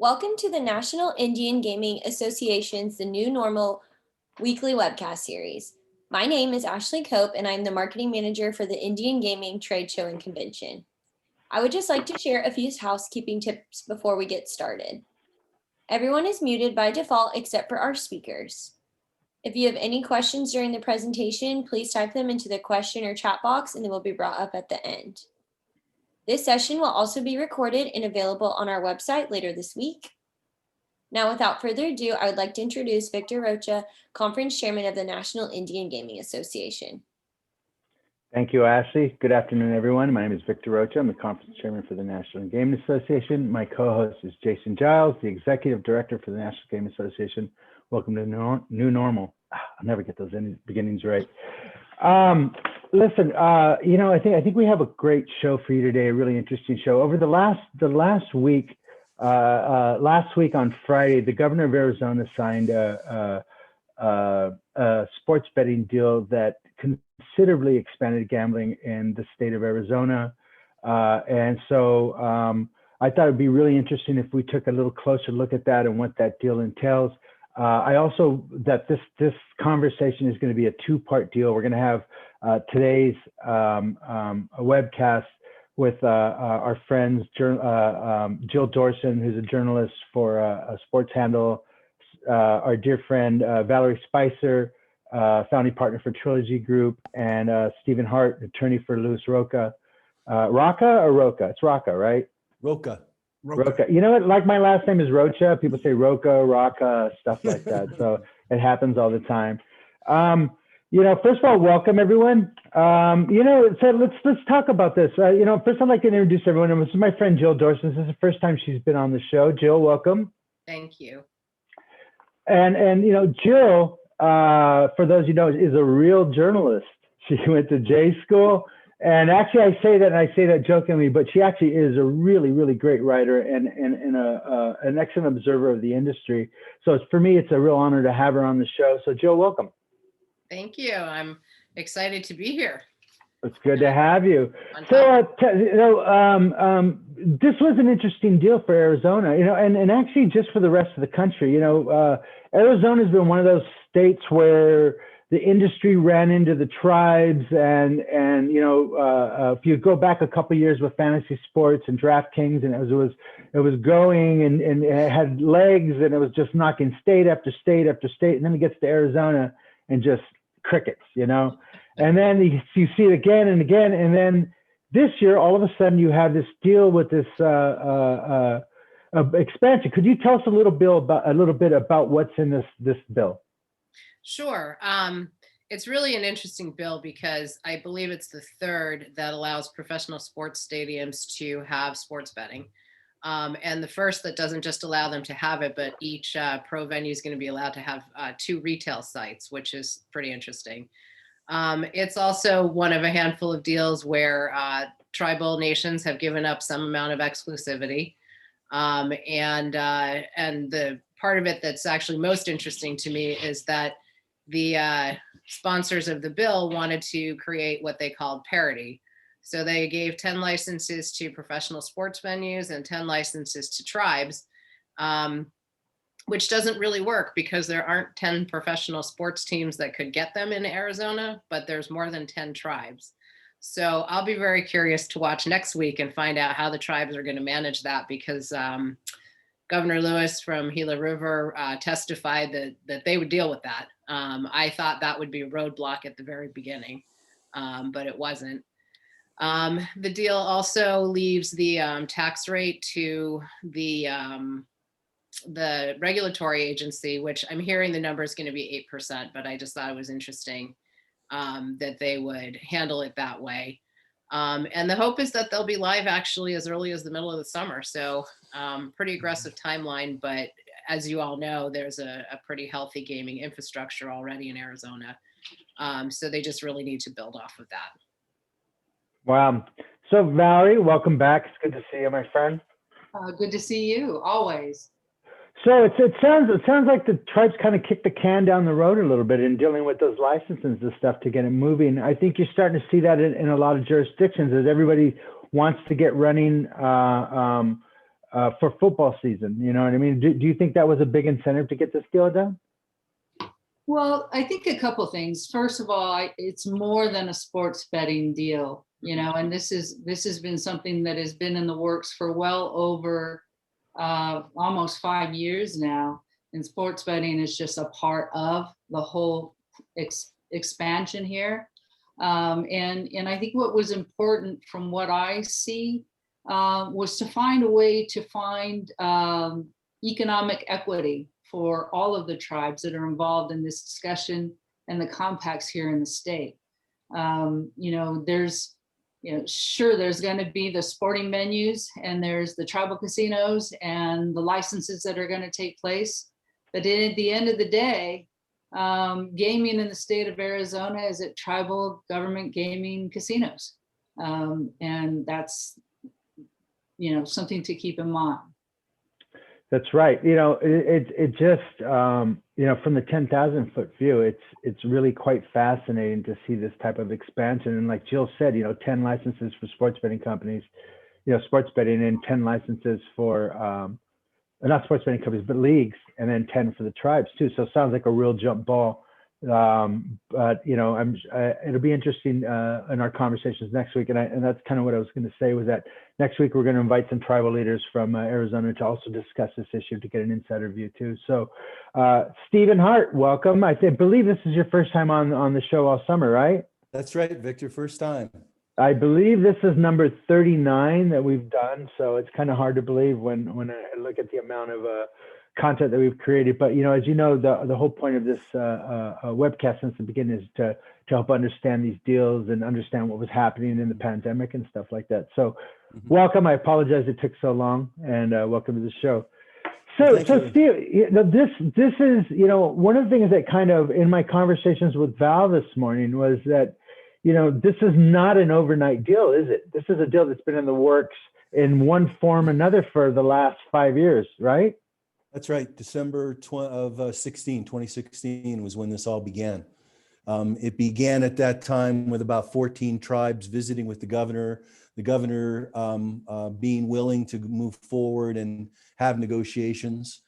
Welcome to the National Indian Gaming Association's The New Normal weekly webcast series. My name is Ashley Cope, and I'm the marketing manager for the Indian Gaming Trade Show and Convention. I would just like to share a few housekeeping tips before we get started. Everyone is muted by default except for our speakers. If you have any questions during the presentation, please type them into the question or chat box and they will be brought up at the end. This session will also be recorded and available on our website later this week. Now, without further ado, I would like to introduce Victor Rocha, Conference Chairman of the National Indian Gaming Association. Thank you, Ashley. Good afternoon, everyone. My name is Victor Rocha. I'm the Conference Chairman for the National Gaming Association. My co-host is Jason Giles, the Executive Director for the National Gaming Association. Welcome to New Normal. I'll never get those beginnings right. Listen, I think we have a great show for you today, a really interesting show. Over the last week on Friday, the governor of Arizona signed a sports betting deal that considerably expanded gambling in the state of Arizona. And so I thought it'd be really interesting if we took a little closer look at that and what that deal entails. I also, that this conversation is going to be a two-part deal. We're going to have today's a webcast with our friends, Jill Dorson, who's a journalist for SportsHandle, our dear friend, Valerie Spicer, founding partner for Trilogy Group, and Stephen Hart, attorney for Roca. Roca or Roca? It's Roca, right? Roca. Roca. You know what? Like my last name is Rocha. People say Roca, Roca, stuff like that. So it happens all the time. First of all, welcome everyone. So let's talk about this. First I'd like to introduce everyone. This is my friend Jill Dorson. This is the first time she's been on the show. Jill, welcome. Thank you. And Jill, for those you know, is a real journalist. She went to J school. And actually, I say that jokingly, but she actually is a really, really great writer and an excellent observer of the industry. So for me, it's a real honor to have her on the show. So Jill, welcome. Thank you. I'm excited to be here. It's good to have you. So, this was an interesting deal for Arizona, and actually just for the rest of the country. Arizona's been one of those states where the industry ran into the tribes, and if you go back a couple of years with fantasy sports and DraftKings, and it was going and it had legs, and it was just knocking state after state after state, and then it gets to Arizona and just crickets, and then you see it again and again, and then this year all of a sudden you have this deal with this expansion. Could you tell us a little bit about what's in this bill? Sure. It's really an interesting bill because I believe it's the third that allows professional sports stadiums to have sports betting. And the first that doesn't just allow them to have it, but each pro venue is going to be allowed to have 2 retail sites, which is pretty interesting. It's also one of a handful of deals where tribal nations have given up some amount of exclusivity. And the part of it that's actually most interesting to me is that the sponsors of the bill wanted to create what they called parity. So they gave 10 licenses to professional sports venues and 10 licenses to tribes, which doesn't really work because there aren't 10 professional sports teams that could get them in Arizona, but there's more than 10 tribes. So I'll be very curious to watch next week and find out how the tribes are going to manage that, because Governor Lewis from Gila River testified that they would deal with that. I thought that would be a roadblock at the very beginning, but it wasn't. The deal also leaves the tax rate to the regulatory agency, which I'm hearing the number is going to be 8%, but I just thought it was interesting that they would handle it that way. And the hope is that they'll be live actually as early as the middle of the summer. So pretty aggressive timeline, but as you all know, there's a pretty healthy gaming infrastructure already in Arizona. So they just really need to build off of that. Wow. So Valerie, welcome back. It's good to see you, my friend. Good to see you, always. So it sounds like the tribes kind of kicked the can down the road a little bit in dealing with those licenses and stuff to get it moving. I think you're starting to see that in a lot of jurisdictions as everybody wants to get running for football season. You know what I mean? Do you think that was a big incentive to get this deal done? Well, I think a couple things. First of all, it's more than a sports betting deal, and this has been something that has been in the works for well over almost 5 years now. And sports betting is just a part of the whole expansion here. And I think what was important from what I see was to find a way to find economic equity for all of the tribes that are involved in this discussion and the compacts here in the state. There's going to be the sporting venues, and there's the tribal casinos and the licenses that are going to take place. But at the end of the day, gaming in the state of Arizona is at tribal government gaming casinos. And that's, something to keep in mind. That's right. It just, from the 10,000 foot view, it's really quite fascinating to see this type of expansion. And like Jill said, 10 licenses for sports betting companies, sports betting, and 10 licenses for, not sports betting companies, but leagues, and then 10 for the tribes too. So it sounds like a real jump ball. But it'll be interesting in our conversations next week. And that's kind of what I was going to say, was that next week we're going to invite some tribal leaders from Arizona to also discuss this issue, to get an insider view too. So Stephen Hart, welcome. I believe this is your first time on the show all summer, right? That's right, Victor, first time. I believe this is number 39 that we've done. So it's kind of hard to believe when I look at the amount of content that we've created. But as you know, the whole point of this webcast since the beginning is to help understand these deals and understand what was happening in the pandemic and stuff like that. So welcome. I apologize it took so long, and welcome to the show. So Steve, this is, one of the things that kind of in my conversations with Val this morning was that, this is not an overnight deal, is it? This is a deal that's been in the works in one form or another for the last 5 years, right? That's right. December 2016 was when this all began. It began at that time with about 14 tribes visiting with the governor being willing to move forward and have negotiations.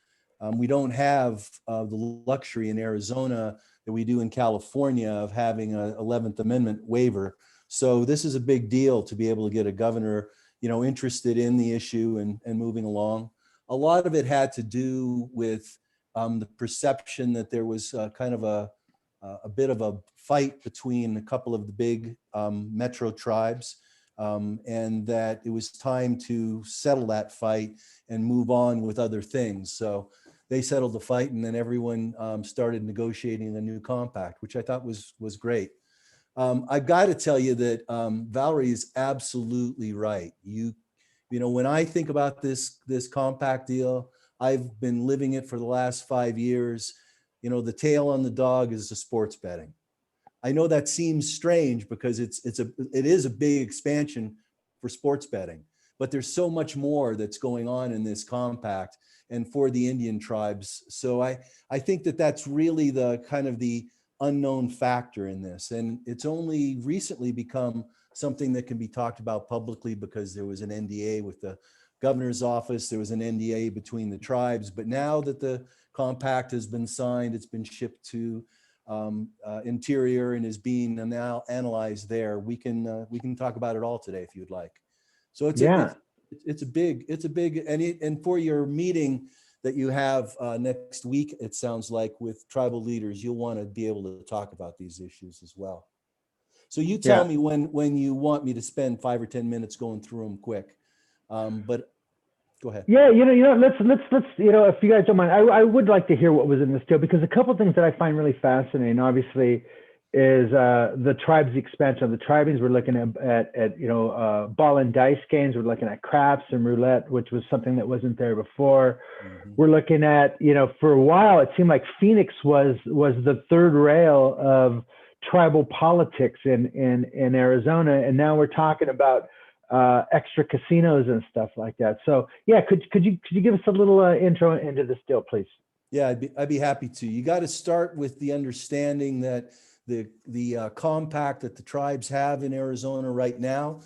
We don't have the luxury in Arizona that we do in California of having an 11th Amendment waiver. So this is a big deal to be able to get a governor, interested in the issue and moving along. A lot of it had to do with the perception that there was kind of a bit of a fight between a couple of the big metro tribes, and that it was time to settle that fight and move on with other things. So they settled the fight, and then everyone started negotiating a new compact, which I thought was great. I've got to tell you that Valerie is absolutely right. When I think about this compact deal, I've been living it for the last 5 years. The tail on the dog is the sports betting. I know that seems strange because it is a big expansion for sports betting, but there's so much more that's going on in this compact and for the Indian tribes. So I think that that's really the kind of the unknown factor in this. And it's only recently become something that can be talked about publicly because there was an NDA with the governor's office, there was an NDA between the tribes, but now that the compact has been signed, it's been shipped to Interior and is being now analyzed there. We can talk about it all today if you'd like. So it's a big, and for your meeting that you have next week, it sounds like, with tribal leaders, you'll want to be able to talk about these issues as well. So you tell me when you want me to spend 5 or 10 minutes going through them quick, but go ahead. Yeah, let's if you guys don't mind, I would like to hear what was in this deal, because a couple of things that I find really fascinating, obviously, is the tribes expansion. The tribings, we're looking at ball and dice games. We're looking at craps and roulette, which was something that wasn't there before. Mm-hmm. We're looking at, for a while, it seemed like Phoenix was the third rail of tribal politics in Arizona, and now we're talking about extra casinos and stuff like that. So yeah, could you give us a little intro into this deal, please? Yeah, I'd be happy to. You got to start with the understanding that the compact that the tribes have in Arizona right now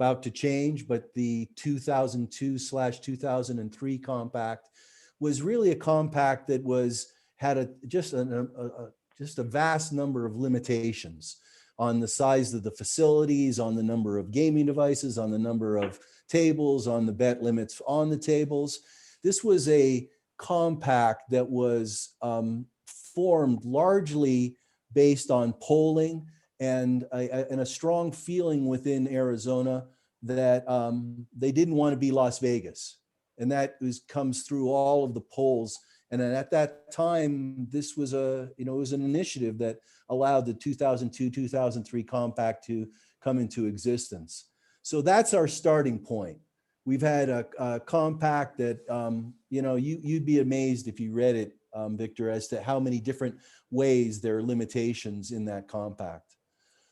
about to change, but the 2002/2003 compact was really a compact that had just a vast number of limitations on the size of the facilities, on the number of gaming devices, on the number of tables, on the bet limits on the tables. This was a compact that was formed largely based on polling and a strong feeling within Arizona that they didn't want to be Las Vegas. And that comes through all of the polls. And then at that time, this was it was an initiative that allowed the 2002/2003 compact to come into existence. So that's our starting point. We've had a compact that, you'd be amazed if you read it, Victor, as to how many different ways there are limitations in that compact.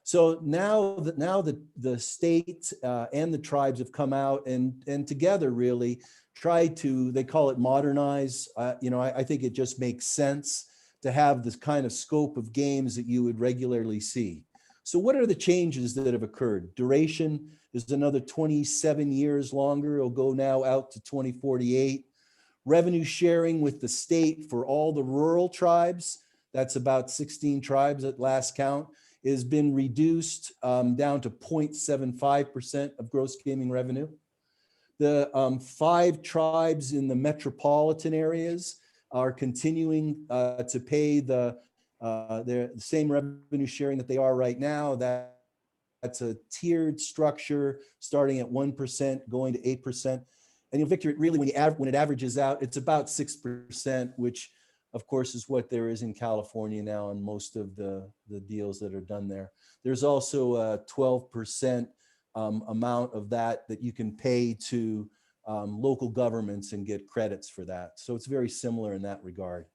So now that the state and the tribes have come out and together really try to, they call it modernize. I think it just makes sense to have this kind of scope of games that you would regularly see. So what are the changes that have occurred? Duration is another 27 years longer. It'll go now out to 2048. Revenue sharing with the state for all the rural tribes, that's about 16 tribes at last count, has been reduced down to 0.75% of gross gaming revenue. The 5 tribes in the metropolitan areas are continuing to pay the same revenue sharing that they are right now. That's a tiered structure starting at 1%, going to 8%. And Victor, really, when it averages out, it's about 6%, which of course is what there is in California now on most of the deals that are done there. There's also a 12% amount of that you can pay to local governments and get credits for that. So it's very similar in that regard.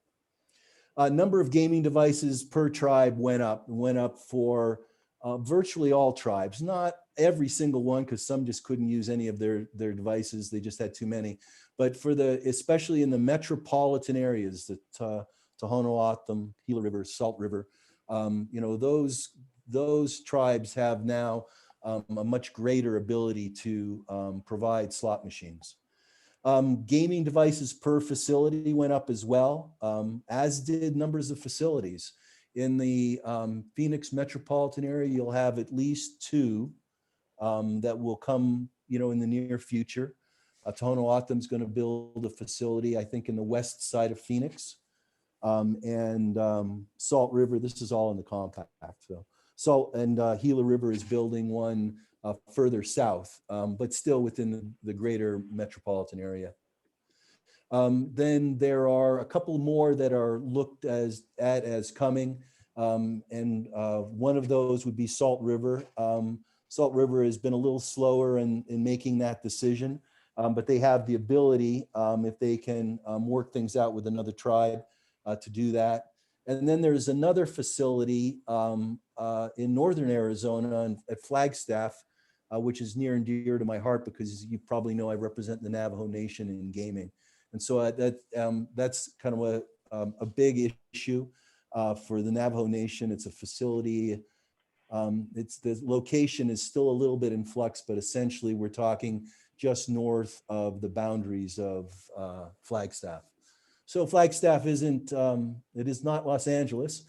Number of gaming devices per tribe went up for virtually all tribes, not every single one, because some just couldn't use any of their devices. They just had too many. But especially in the metropolitan areas, the Tohono O'odham, Gila River, Salt River, those tribes have now a much greater ability to provide slot machines. Gaming devices per facility went up as well, as did numbers of facilities. In the Phoenix metropolitan area, you'll have at least 2 that will come, in the near future. Tohono O'odham is going to build a facility, I think, in the west side of Phoenix. And Salt River, this is all in the compact. So Salt and Gila River is building one further south, but still within the greater metropolitan area. Then there are a couple more that are looked at as coming. And one of those would be Salt River. Salt River has been a little slower in making that decision, but they have the ability, if they can work things out with another tribe, to do that. And then there's another facility in northern Arizona at Flagstaff, which is near and dear to my heart because you probably know I represent the Navajo Nation in gaming. And so that's kind of a big issue for the Navajo Nation. It's a facility. The location is still a little bit in flux, but essentially we're talking just north of the boundaries of Flagstaff. So Flagstaff it is not Los Angeles.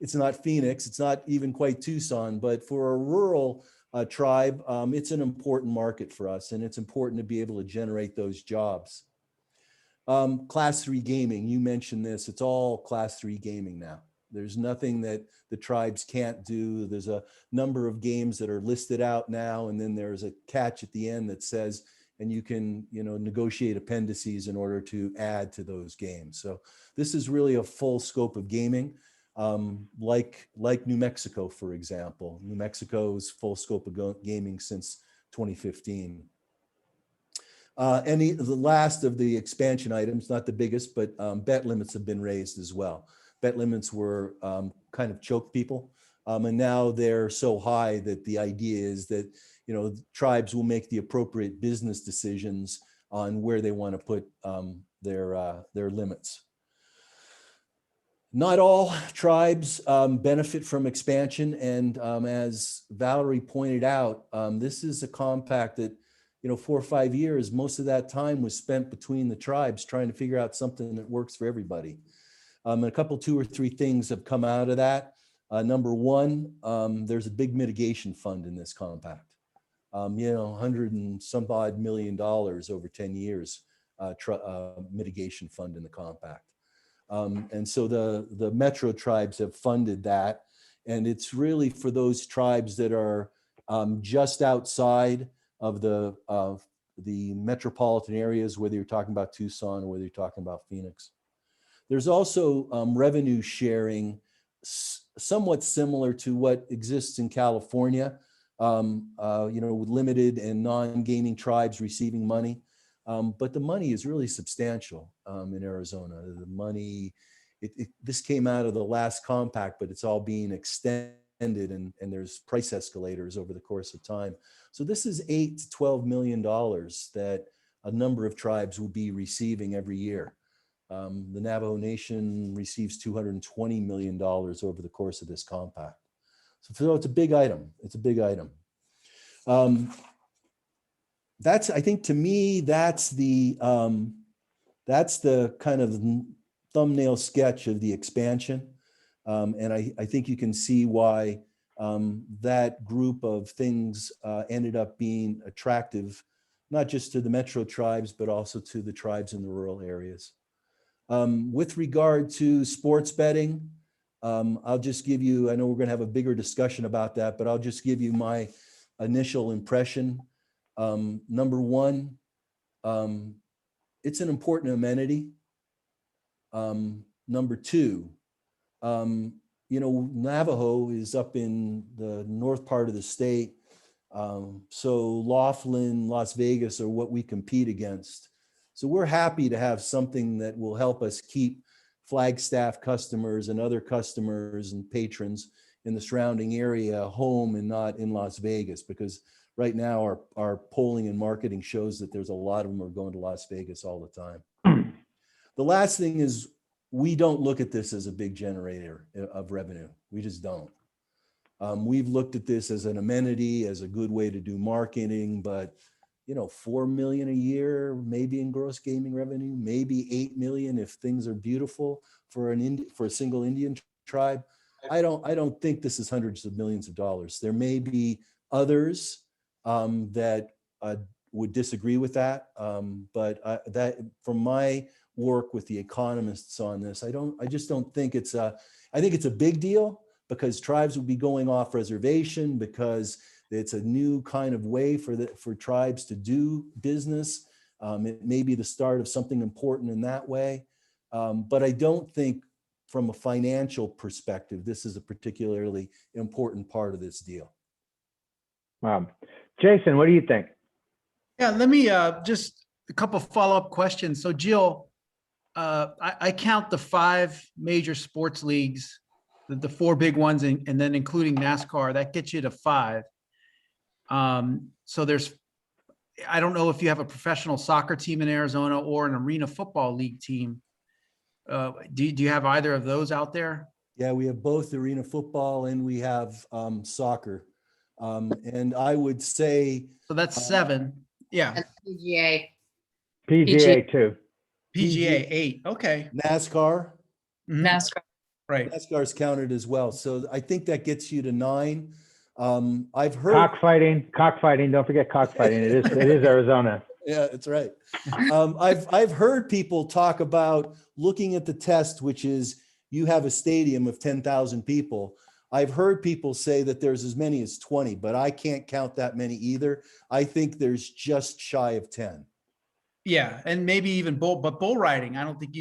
It's not Phoenix. It's not even quite Tucson, but for a rural tribe, it's an important market for us, and it's important to be able to generate those jobs. Class 3 gaming, you mentioned this. It's all Class 3 gaming now. There's nothing that the tribes can't do. There's a number of games that are listed out now, and then there's a catch at the end that says, and you can, negotiate appendices in order to add to those games. So this is really a full scope of gaming, like New Mexico, for example. New Mexico's full scope of gaming since 2015. And the last of the expansion items, not the biggest, but bet limits have been raised as well. Bet limits were kind of choke people. And now they're so high that the idea is that, tribes will make the appropriate business decisions on where they want to put their limits. Not all tribes benefit from expansion. And as Valerie pointed out, this is a compact that, 4 or 5 years, most of that time was spent between the tribes trying to figure out something that works for everybody. And a couple, 2 or 3 things have come out of that. Number one, there's a big mitigation fund in this compact. 100 and some odd $1 million over 10 years, mitigation fund in the compact. And so the metro tribes have funded that. And it's really for those tribes that are just outside of the metropolitan areas, whether you're talking about Tucson or whether you're talking about Phoenix. There's also revenue sharing, somewhat similar to what exists in California, with limited and non-gaming tribes receiving money. But the money is really substantial in Arizona. The money, this came out of the last compact, but it's all being extended and there's price escalators over the course of time. So this is $8 to $12 million that a number of tribes will be receiving every year. The Navajo Nation receives $220 million over the course of this compact. So it's a big item. It's a big item. That's, I think, to me, that's the kind of thumbnail sketch of the expansion. And I think you can see why that group of things ended up being attractive, not just to the metro tribes, but also to the tribes in the rural areas. With regard to sports betting, I'll just give you, I know we're going to have a bigger discussion about that, but I'll just give you my initial impression. Number one, it's an important amenity. Number two, Navajo is up in the north part of the state. So Laughlin, Las Vegas are what we compete against. So we're happy to have something that will help us keep Flagstaff customers and other customers and patrons in the surrounding area home and not in Las Vegas, because right now our polling and marketing shows that there's a lot of them are going to Las Vegas all the time. The last thing is, we don't look at this as a big generator of revenue. We just don't. We've looked at this as an amenity, as a good way to do marketing, but $4 million a year, maybe in gross gaming revenue, maybe $8 million if things are beautiful for a single Indian tribe. I don't think this is hundreds of millions of dollars. There may be others that would disagree with that, but that from my work with the economists on this, I just don't think it's I think it's a big deal, because tribes will be going off reservation, because it's a new kind of way for tribes to do business. It may be the start of something important in that way. But I don't think from a financial perspective, this is a particularly important part of this deal. Wow. Jason, what do you think? Yeah, let me just a couple follow-up questions. So Jill, I count the 5 major sports leagues, the 4 big ones, and then including NASCAR, that gets you to 5. So I don't know if you have a professional soccer team in Arizona or an arena football league team. Do you have either of those out there? Yeah, we have both arena football and we have soccer. And I would say. So that's 7. Yeah. And PGA. PGA too. PGA 8. Okay. NASCAR. Mhm. NASCAR. Right. NASCAR's counted as well. So I think that gets you to 9. I've heard Cockfighting. Don't forget cockfighting. It is Arizona. Yeah, that's right. I've heard people talk about looking at the test, which is you have a stadium of 10,000 people. I've heard people say that there's as many as 20, but I can't count that many either. I think there's just shy of 10. Yeah, and maybe even bull riding. I don't think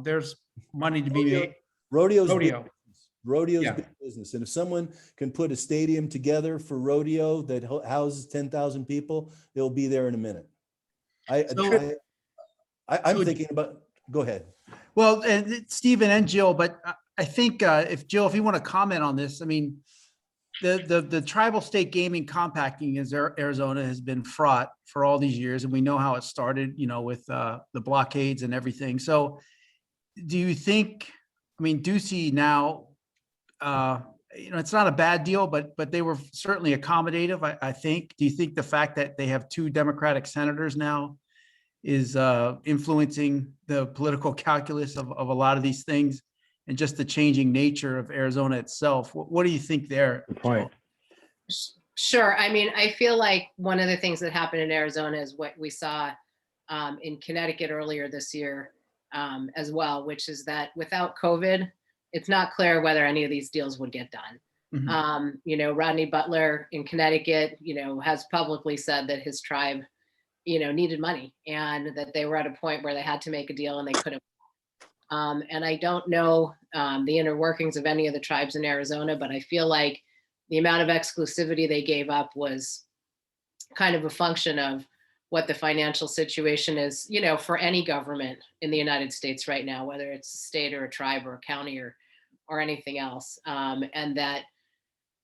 there's money to be made. Rodeo's Yeah. big business. And if someone can put a stadium together for rodeo that houses 10,000 people, they'll be there in a minute. I'm thinking about, go ahead. Well, and Stephen and Jill, but I think if Jill, if you want to comment on this, I mean, the tribal state gaming compacting in Arizona has been fraught for all these years, and we know how it started, with the blockades and everything. So do you think I mean, Ducey now, it's not a bad deal, but they were certainly accommodative, I think. Do you think the fact that they have 2 Democratic senators now is influencing the political calculus of a lot of these things, and just the changing nature of Arizona itself? What do you think there? Good point. Sure. I mean, I feel like one of the things that happened in Arizona is what we saw in Connecticut earlier this year as well, which is that without COVID, it's not clear whether any of these deals would get done. Mhm. Rodney Butler in Connecticut, has publicly said that his tribe, needed money, and that they were at a point where they had to make a deal and they couldn't. And I don't know the inner workings of any of the tribes in Arizona, but I feel like the amount of exclusivity they gave up was kind of a function of what the financial situation is, for any government in the United States right now, whether it's a state or a tribe or a county or anything else. And that,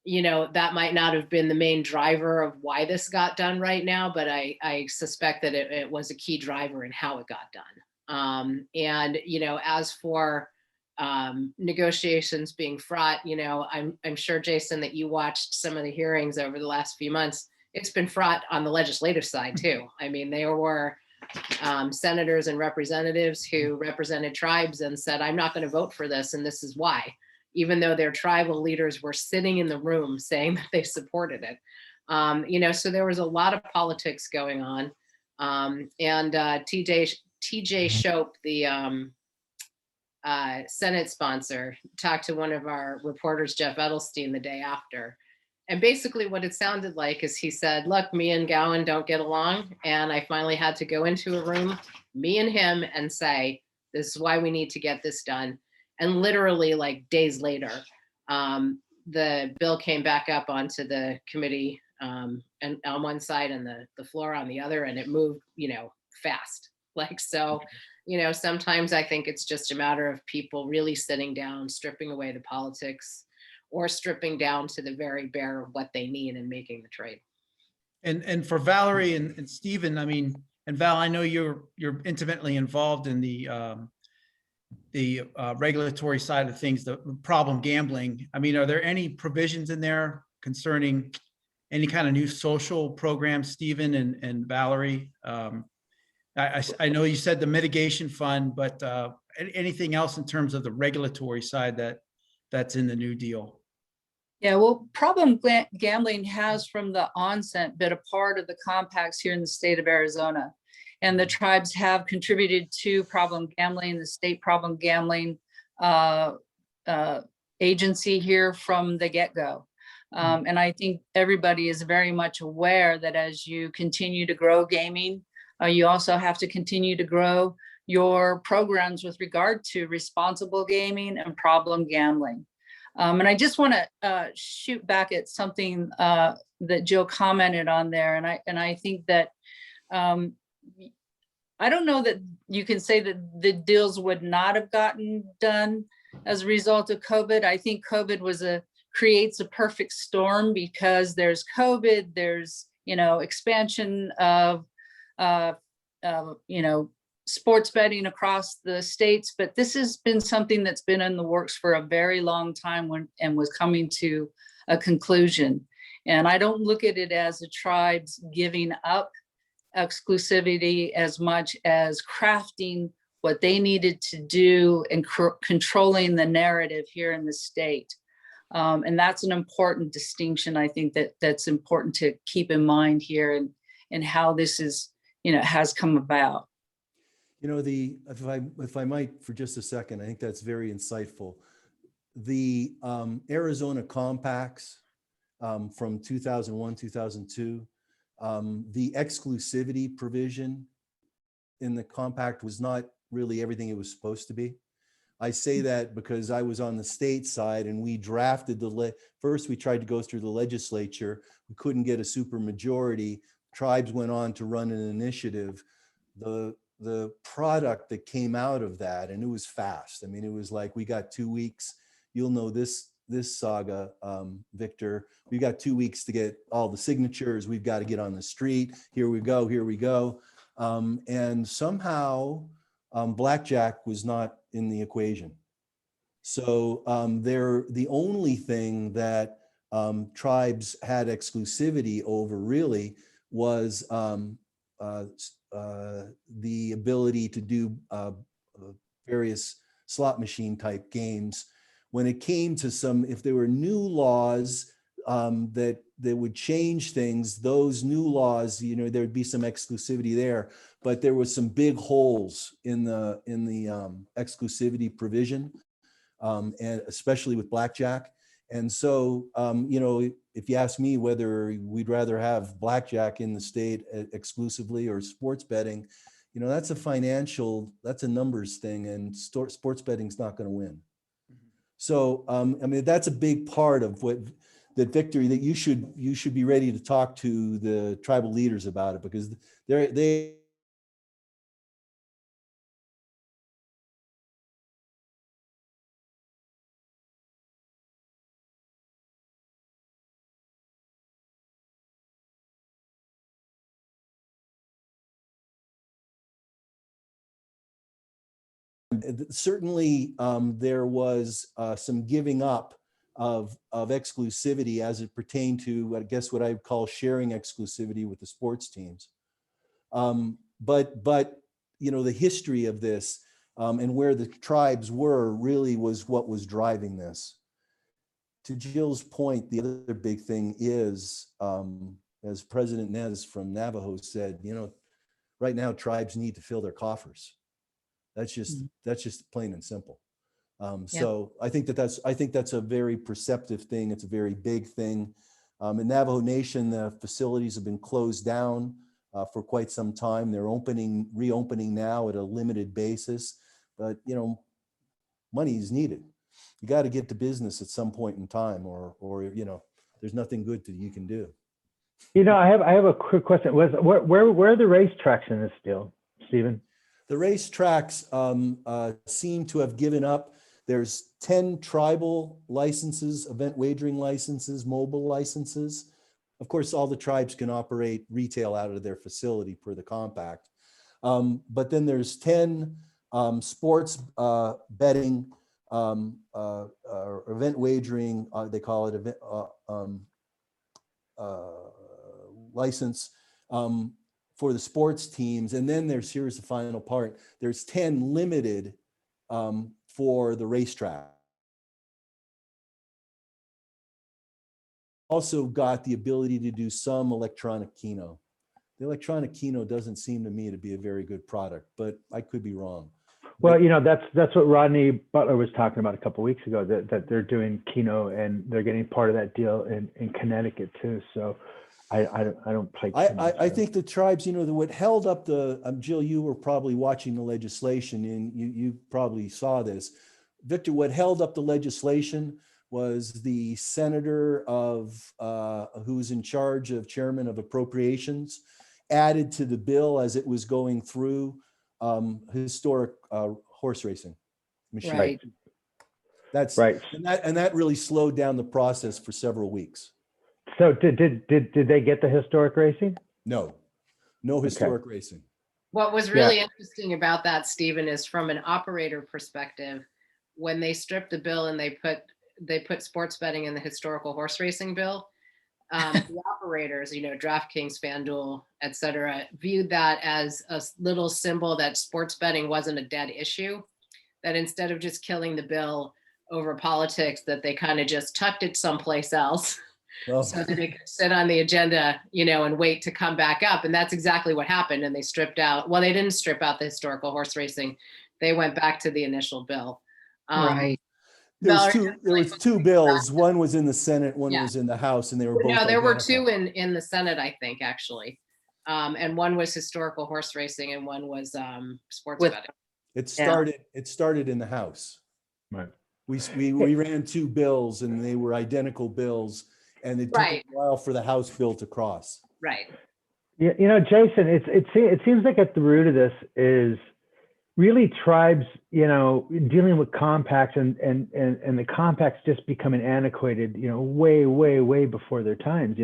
that might not have been the main driver of why this got done right now, but I suspect that it was a key driver in how it got done. And, as for negotiations being fraught, I'm sure, Jason, that you watched some of the hearings over the last few months. It's been fraught on the legislative side too. I mean, there were senators and representatives who represented tribes and said, I'm not going to vote for this, and this is why, even though their tribal leaders were sitting in the room saying that they supported it. So there was a lot of politics going on. And TJ Shope, the Senate sponsor, talked to one of our reporters, Jeff Edelstein, the day after. And basically what it sounded like is he said, look, me and Gowan don't get along. And I finally had to go into a room, me and him, and say, this is why we need to get this done. And literally like days later, the bill came back up onto the committee and on one side and the floor on the other, and it moved, fast. So, sometimes I think it's just a matter of people really sitting down, stripping away the politics, or stripping down to the very bare of what they need and making the trade. And for Valerie and Stephen, I mean, and Val, I know you're intimately involved in the regulatory side of things, the problem gambling. I mean, are there any provisions in there concerning any kind of new social program, Stephen and Valerie? I know you said the Mitigation Fund, but anything else in terms of the regulatory side that's in the new deal? Yeah, well, problem gambling has from the onset been a part of the compacts here in the state of Arizona. And the tribes have contributed to problem gambling, the state problem gambling agency here from the get-go. And I think everybody is very much aware that as you continue to grow gaming, you also have to continue to grow your programs with regard to responsible gaming and problem gambling. And I just want to shoot back at something that Jill commented on there. And I think that I don't know that you can say that the deals would not have gotten done as a result of COVID. I think COVID creates a perfect storm, because there's COVID, there's, expansion of, sports betting across the states, but this has been something that's been in the works for a very long time and was coming to a conclusion. And I don't look at it as the tribes giving up exclusivity as much as crafting what they needed to do and controlling the narrative here in the state. And that's an important distinction. I think that's important to keep in mind here and how this is, has come about. If I might for just a second, I think that's very insightful. The Arizona compacts from 2001, 2002, the exclusivity provision in the compact was not really everything it was supposed to be. I say that because I was on the state side and we drafted first we tried to go through the legislature. We couldn't get a super majority. Tribes went on to run an initiative. The product that came out of that, and it was fast. I mean, it was like, we got 2 weeks. You'll know this saga, Victor. We got 2 weeks to get all the signatures. We've got to get on the street. Here we go. And somehow blackjack was not in the equation. So they're the only thing that tribes had exclusivity over really was the ability to do various slot machine type games. When it came to if there were new laws that would change things, those new laws, there'd be some exclusivity there, but there was some big holes in the exclusivity provision, and especially with blackjack. And so, if you ask me whether we'd rather have blackjack in the state exclusively or sports betting, that's a numbers thing, and sports betting's not going to win. So, that's a big part of that victory that you should be ready to talk to the tribal leaders about it, because they certainly there was some giving up of exclusivity as it pertained to, I guess, what I would call sharing exclusivity with the sports teams. But the history of this and where the tribes were really was what was driving this. To Jill's point, the other big thing is, as President Nez from Navajo said, right now tribes need to fill their coffers. That's just plain and simple. So I think that's a very perceptive thing. It's a very big thing. In Navajo Nation, the facilities have been closed down for quite some time. They're reopening now at a limited basis, but money is needed. You got to get to business at some point in time, or there's nothing good that you can do. I have a quick question. Where are the racetracks in this deal, Stephen? The racetracks seem to have given up. There's 10 tribal licenses, event wagering licenses, mobile licenses. Of course, all the tribes can operate retail out of their facility per the compact. But then there's 10 sports betting, event wagering, they call it event license, for the sports teams. And then here's the final part, there's 10 limited for the racetrack. Also got the ability to do some electronic keno. The electronic keno doesn't seem to me to be a very good product, but I could be wrong. Well, that's what Rodney Butler was talking about a couple of weeks ago, that they're doing keno and they're getting part of that deal in Connecticut too. So I don't play. I think the tribes, what held up Jill, you were probably watching the legislation and you probably saw this. Victor, what held up the legislation was the senator who's in charge of chairman of appropriations added to the bill as it was going through historic horse racing machine. Right. That's right. And that really slowed down the process for several weeks. So did they get the historic racing? No historic racing. What was really interesting about that, Stephen, is from an operator perspective, when they stripped the bill and they put sports betting in the historical horse racing bill, the operators, DraftKings, FanDuel, et cetera, viewed that as a little symbol that sports betting wasn't a dead issue, that instead of just killing the bill over politics, that they kind of just tucked it someplace else. So that it could sit on the agenda, and wait to come back up. And that's exactly what happened. And they they didn't strip out the historical horse racing. They went back to the initial bill. Right. There was two bills. One was in the Senate, one was in the House, and they were both. No, there were identical. two in the Senate, I think, actually. And one was historical horse racing and one was sports betting. It started in the House. Right. We ran two bills and they were identical bills. And it took a while for the House bill to cross. Right. Yeah, Jason, it seems like at the root of this is really tribes, dealing with compacts and the compacts just becoming antiquated, way before their times,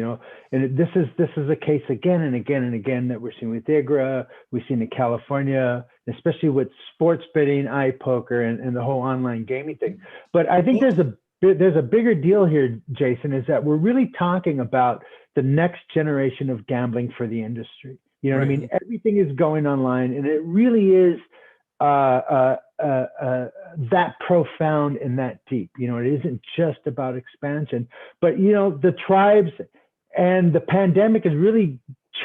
and this is a case again and again and again that we're seeing with IGRA, we've seen in California, especially with sports betting, iPoker, and the whole online gaming thing. But I think there's a bigger deal here, Jason, is that we're really talking about the next generation of gambling for the industry. You know what I mean? Everything is going online, and it really is that profound and that deep. It isn't just about expansion, but the tribes and the pandemic has really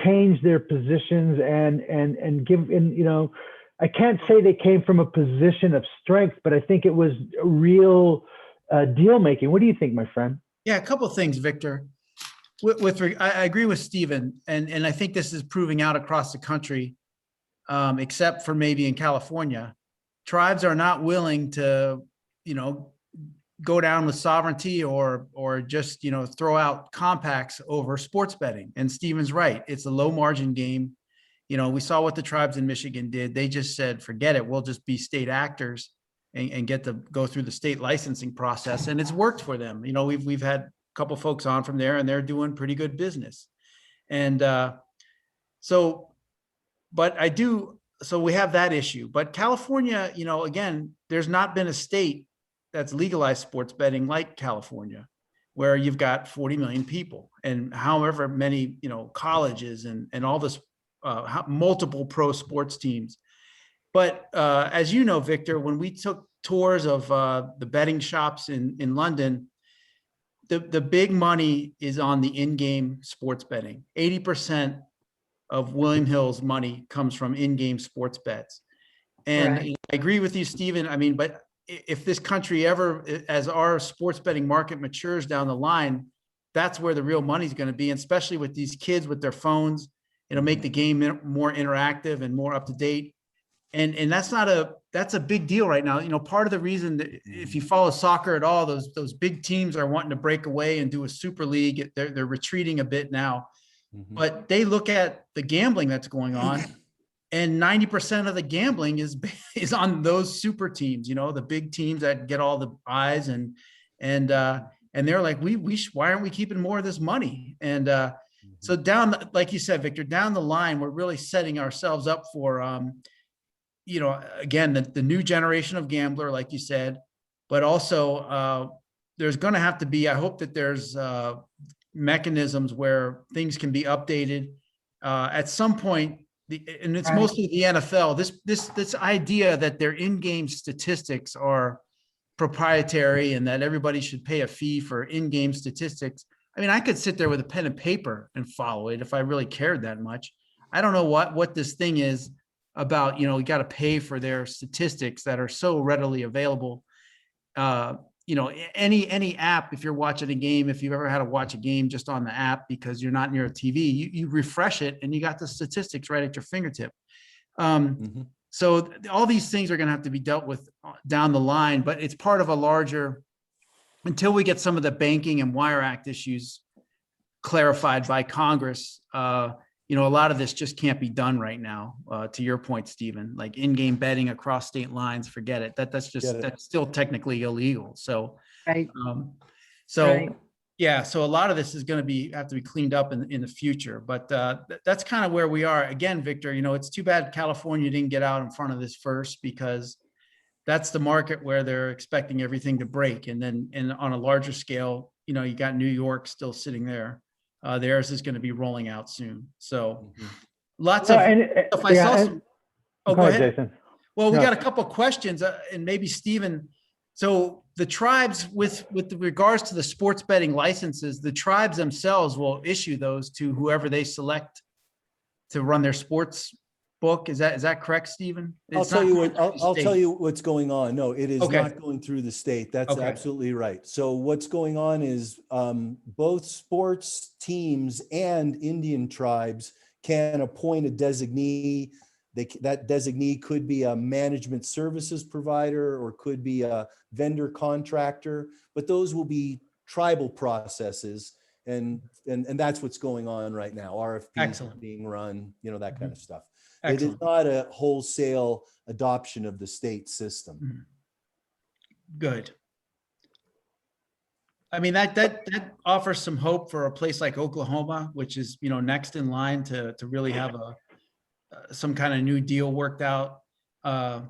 changed their positions and I can't say they came from a position of strength, but I think it was real deal making. What do you think, my friend? Yeah, a couple of things, Victor. I agree with Stephen, and I think this is proving out across the country, except for maybe in California. Tribes are not willing to, go down with sovereignty or just, throw out compacts over sports betting. And Stephen's right. It's a low margin game. We saw what the tribes in Michigan did. They just said, forget it. We'll just be state actors and get to go through the state licensing process. And it's worked for them. We've had a couple folks on from there, and they're doing pretty good business. And so we have that issue. But California, again, there's not been a state that's legalized sports betting like California, where you've got 40 million people and however many, colleges and all this multiple pro sports teams. But as you know, Victor, when we took tours of the betting shops in London, the big money is on the in-game sports betting. 80% of William Hill's money comes from in-game sports bets. And I agree with you, Stephen. I mean, but if this country ever, as our sports betting market matures down the line, that's where the real money is going to be, and especially with these kids with their phones. It'll make the game more interactive and more up to date. And that's a big deal right now. Part of the reason that if you follow soccer at all, those big teams are wanting to break away and do a super league. They're retreating a bit now, but they look at the gambling that's going on, and 90% of the gambling is on those super teams. The big teams that get all the eyes, and they're like, why aren't we keeping more of this money? And so like you said, Victor, down the line, we're really setting ourselves up for again, the new generation of gambler, like you said, but also there's going to have to be, I hope that there's mechanisms where things can be updated at some point. And it's mostly the NFL, this idea that their in-game statistics are proprietary and that everybody should pay a fee for in-game statistics. I mean, I could sit there with a pen and paper and follow it if I really cared that much. I don't know what this thing is about, you got to pay for their statistics that are so readily available. Any app, if you're watching a game, if you've ever had to watch a game just on the app because you're not near a TV, you refresh it and you got the statistics right at your fingertip. So all these things are going to have to be dealt with down the line, but it's part of a larger, until we get some of the banking and Wire Act issues clarified by Congress, a lot of this just can't be done right now. To your point, Stephen, like in-game betting across state lines, forget it. That's still technically illegal. So, yeah. So a lot of this is going to have to be cleaned up in the future. But that's kind of where we are. Again, Victor, it's too bad California didn't get out in front of this first, because that's the market where they're expecting everything to break. And on a larger scale, you got New York still sitting there. Theirs is going to be rolling out soon. So lots of stuff. I saw some. Oh, go ahead, Jason. Well, we got a couple of questions, and maybe Stephen. So the tribes, with regards to the sports betting licenses, the tribes themselves will issue those to whoever they select to run their sports book. Is that correct, Stephen? I'll tell you what's going on. No, it is not going through the state. That's absolutely right. So what's going on is both sports teams and Indian tribes can appoint a designee. That designee could be a management services provider or could be a vendor contractor, but those will be tribal processes. And that's what's going on right now. RFPs are being run, that kind of stuff. Excellent. It is not a wholesale adoption of the state system. Good. I mean, that offers some hope for a place like Oklahoma, which is, next in line to really have some kind of new deal worked out. And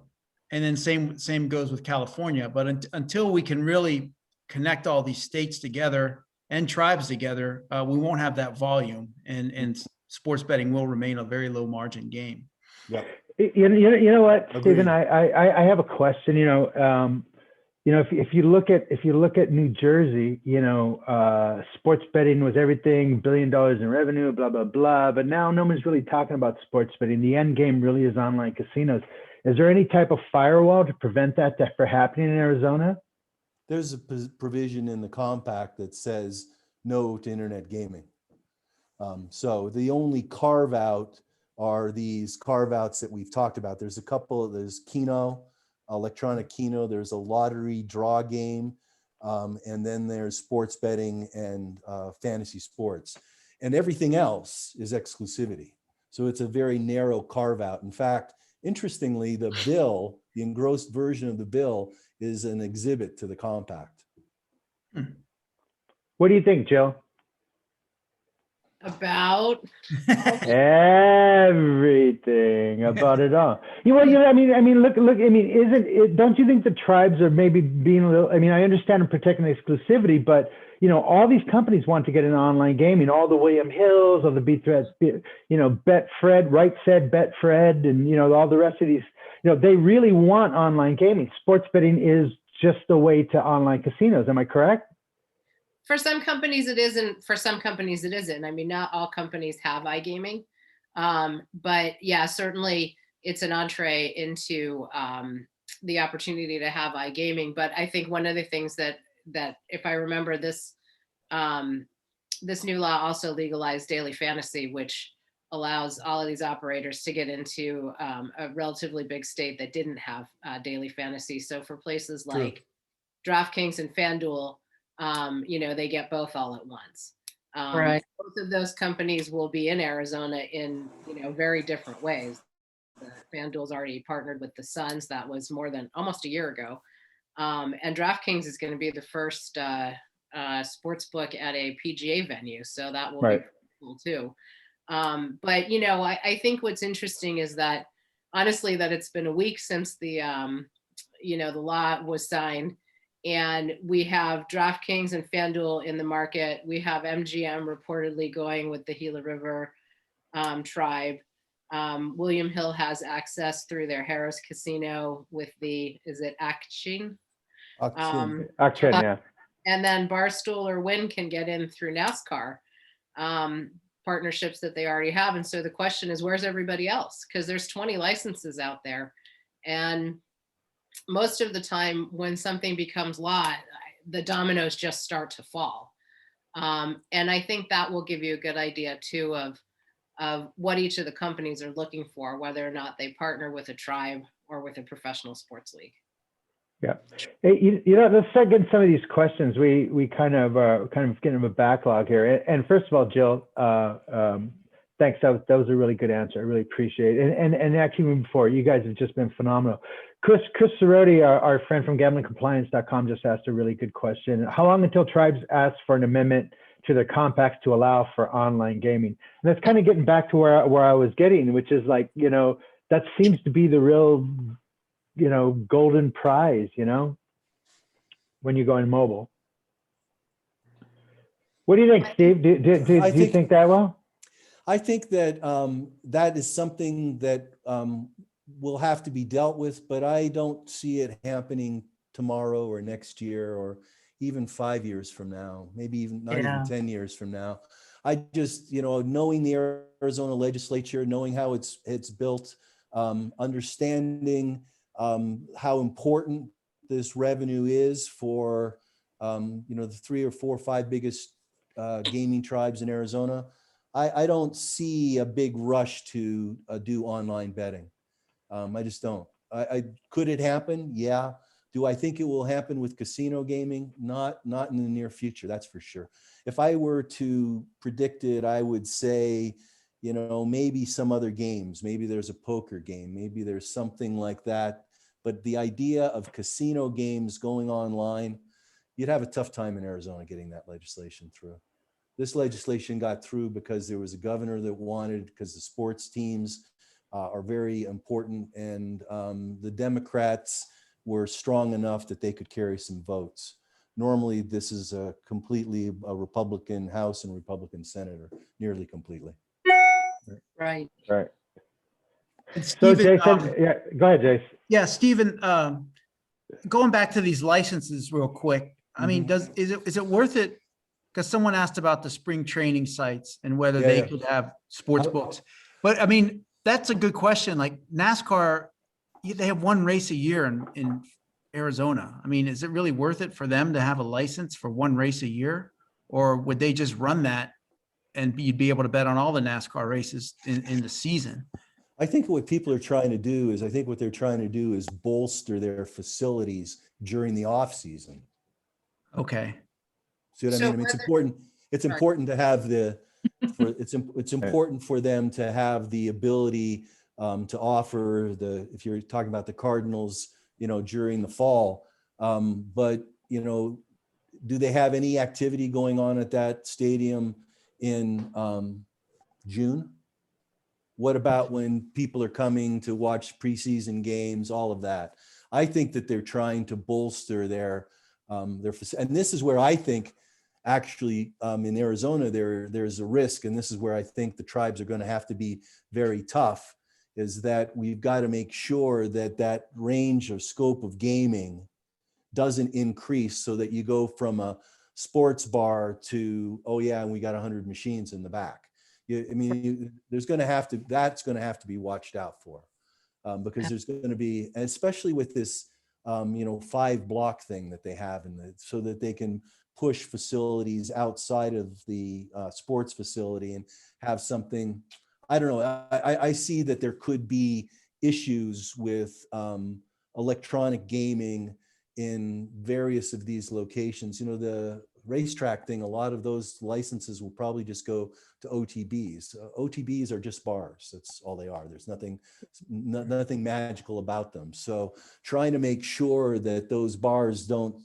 then same goes with California. But until we can really connect all these states together and tribes together, we won't have that volume, and sports betting will remain a very low margin game. Yep. You know what, Stephen, Agreed. I have a question. If you look at New Jersey, sports betting was everything, $1 billion in revenue, blah, blah, blah. But now no one's really talking about sports betting. The end game really is online casinos. Is there any type of firewall to prevent that from happening in Arizona? There's a provision in the compact that says no to internet gaming. So the only carve out are these carve outs that we've talked about. There's a couple, there's Keno, electronic Keno, there's a lottery draw game, and then there's sports betting and fantasy sports. And everything else is exclusivity. So it's a very narrow carve out. In fact, interestingly, the bill, the engrossed version of the bill, is an exhibit to the compact. What do you think, Jill? About Everything about it all. Look. Isn't it? Don't you think the tribes are maybe being a little? I understand protecting exclusivity, but all these companies want to get into online gaming. All the William Hills, all the Betfred, Right Said Betfred, and all the rest of these. They really want online gaming. Sports betting is just the way to online casinos. Am I correct? For some companies it isn't, for some companies it isn't. I mean, not all companies have iGaming. But yeah, certainly it's an entree into the opportunity to have iGaming. But I think one of the things that if I remember this, this new law also legalized daily fantasy, which allows all of these operators to get into a relatively big state that didn't have daily fantasy. So for places like DraftKings and FanDuel, they get both all at once. Right. Both of those companies will be in Arizona in, very different ways. FanDuel's already partnered with the Suns. That was more than almost a year ago. And DraftKings is going to be the first sports book at a PGA venue. So that will be cool too. But, I think what's interesting is that, honestly, that it's been a week since the law was signed. And we have DraftKings and FanDuel in the market. We have MGM reportedly going with the Gila River tribe. William Hill has access through their Harris Casino with is it Action? Action, yeah. And then Barstool or Wynn can get in through NASCAR partnerships that they already have. And so the question is, where's everybody else? Because there's 20 licenses out there. And most of the time when something becomes law, the dominoes just start to fall. And I think that will give you a good idea too of what each of the companies are looking for, whether or not they partner with a tribe or with a professional sports league. Yeah. Hey, let's start getting some of these questions. We kind of getting a backlog here. And first of all, Jill, thanks. That was a really good answer. I really appreciate it. And actually, moving forward, you guys have just been phenomenal. Chris Cerroti, our friend from gamblingcompliance.com, just asked a really good question. How long until tribes ask for an amendment to their compacts to allow for online gaming? And that's kind of getting back to where I was getting, which is like, that seems to be the real, golden prize, when you go in mobile. What do you think, Steve? Do you think that well? I think that that is something that will have to be dealt with, but I don't see it happening tomorrow or next year or even 5 years from now, maybe even not even 10 years from now. I just, knowing the Arizona legislature, knowing how it's built, understanding how important this revenue is for, the 3 or 4 or 5 biggest gaming tribes in Arizona, I don't see a big rush to do online betting. I just don't. Could it happen? Yeah. Do I think it will happen with casino gaming? Not in the near future, that's for sure. If I were to predict it, I would say, you know, maybe some other games, maybe there's a poker game, maybe there's something like that. But the idea of casino games going online, you'd have a tough time in Arizona getting that legislation through. This legislation got through because there was a governor that wanted, because the sports teams are very important, and the Democrats were strong enough that they could carry some votes. Normally, this is a completely a Republican House and Republican Senator, nearly completely. Right. Right. And So Stephen, Jason, yeah, go ahead, Jason. yeah, Stephen, going back to these licenses real quick. I mean, is it worth it? Because someone asked about the spring training sites and whether Yeah, they yeah. could have sports books. But I mean, that's a good question. Like NASCAR, they have one race a year in Arizona. I mean, is it really worth it for them to have a license for one race a year? Or would they just run that and you'd be able to bet on all the NASCAR races in the season? I think what people are trying to do is, I think what they're trying to do is bolster their facilities during the off season. Okay. See what I So mean? I mean, it's whether- important. It's Sorry. important to have it's important for them to have the ability to offer if you're talking about the Cardinals, you know, during the fall. But, you know, do they have any activity going on at that stadium in June? What about when people are coming to watch preseason games, all of that? I think that they're trying to bolster their and this is where I think actually in Arizona there's a risk, and this is where I think the tribes are going to have to be very tough, is that we've got to make sure that that range or scope of gaming doesn't increase, so that you go from a sports bar to, oh yeah, and we got 100 machines in the back. That's going to have to be watched out for, because there's going to be, especially with this, 5-block thing that they have so that they can push facilities outside of the sports facility and have something. I don't know. I see that there could be issues with electronic gaming in various of these locations. You know, the racetrack thing, a lot of those licenses will probably just go to OTBs. OTBs are just bars. That's all they are. There's nothing magical about them. So trying to make sure that those bars don't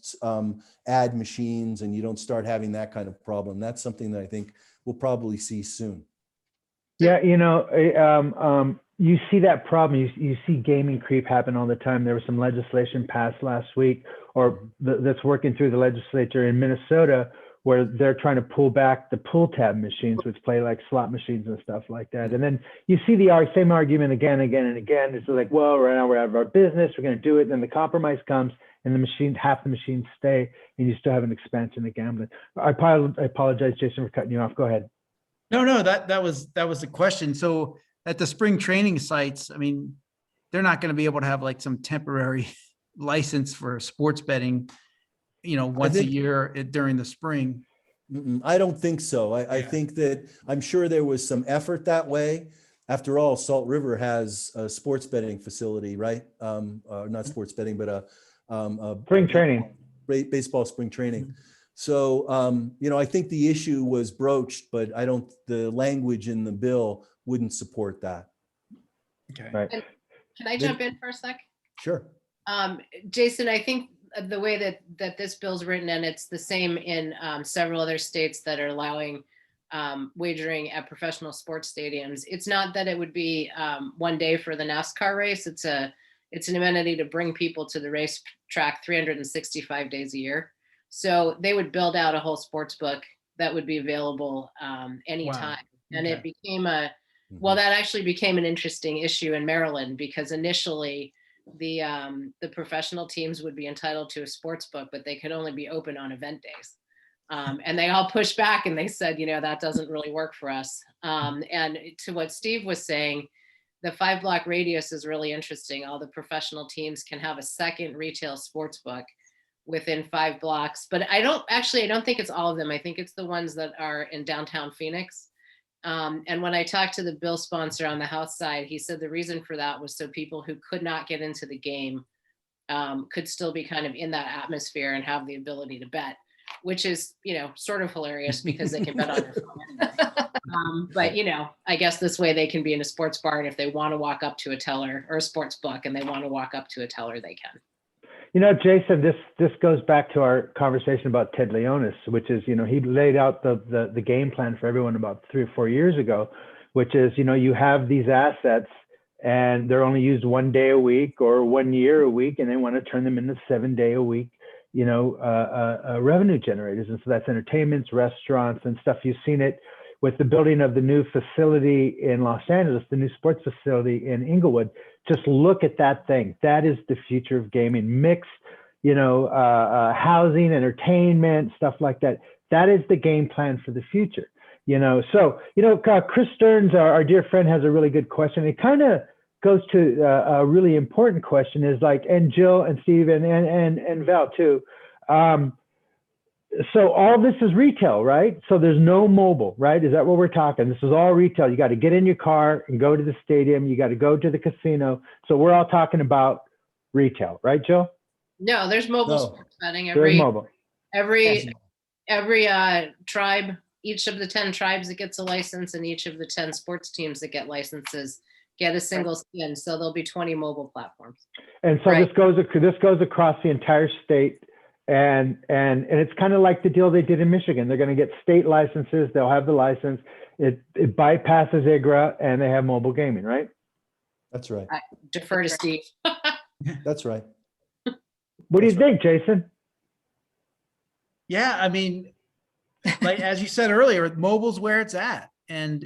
add machines and you don't start having that kind of problem, that's something that I think we'll probably see soon. Yeah, you see that problem. You see gaming creep happen all the time. There was some legislation passed last week, or that's working through the legislature in Minnesota, where they're trying to pull back the pull tab machines, which play like slot machines and stuff like that. And then you see the same argument again and again. It's like, well, right now we're out of our business. We're going to do it. And then the compromise comes, and half the machines stay, and you still have an expansion of gambling. I apologize, Jason, for cutting you off. Go ahead. No, that was the question. So at the spring training sites, I mean, they're not going to be able to have like some temporary license for sports betting, once a year during the spring. I don't think so. I think that, I'm sure there was some effort that way. After all, Salt River has a sports betting facility, right? Not sports betting, but a spring training, baseball spring training. So, I think the issue was broached, but the language in the bill wouldn't support that. Okay. Right. Can I jump in for a sec? Sure. Jason, I think the way that this bill's written, and it's the same in several other states that are allowing wagering at professional sports stadiums. It's not that it would be one day for the NASCAR race. It's an amenity to bring people to the racetrack 365 days a year. So they would build out a whole sports book that would be available anytime. Wow. And it became that actually became an interesting issue in Maryland, because initially the professional teams would be entitled to a sports book, but they could only be open on event days. And they all pushed back and they said, that doesn't really work for us. And to what Steve was saying, the 5-block radius is really interesting. All the professional teams can have a second retail sports book within 5 blocks, but I don't think it's all of them. I think it's the ones that are in downtown Phoenix. And when I talked to the bill sponsor on the House side, he said the reason for that was so people who could not get into the game could still be kind of in that atmosphere and have the ability to bet. which is, sort of hilarious because they can bet on your phone. But, I guess this way they can be in a sports bar, and if they want to walk up to a teller, or a sports book, and they want to walk up to a teller, they can. Jason, this goes back to our conversation about Ted Leonis, which is, he laid out the game plan for everyone about 3 or 4 years ago, which is, you have these assets and they're only used 1 day a week or 1 year a week, and they want to turn them into 7-day a week, revenue generators. And so that's entertainments, restaurants, and stuff. You've seen it with the building of the new facility in Los Angeles, the new sports facility in Inglewood. Just look at that thing. That is the future of gaming. Mixed, housing, entertainment, stuff like that. That is the game plan for the future. So, Chris Stearns, our dear friend, has a really good question. It kind of goes to a really important question, is like, and Jill and Steve and Val too. So all this is retail, right? So there's no mobile, right? Is that what we're talking? This is all retail. You got to get in your car and go to the stadium. You got to go to the casino. So we're all talking about retail, right, Jill? No, there's mobile No. sports betting. There's mobile. Every tribe, each of the 10 tribes that gets a license, and each of the 10 sports teams that get licenses get a single skin. So there'll be 20 mobile platforms. And so this goes across the entire state. And it's kind of like the deal they did in Michigan. They're going to get state licenses. They'll have the license. It bypasses IGRA, and they have mobile gaming, right? That's right. I defer to Steve. That's right. What do you think, Jason? Yeah, I mean, like as you said earlier, mobile's where it's at, and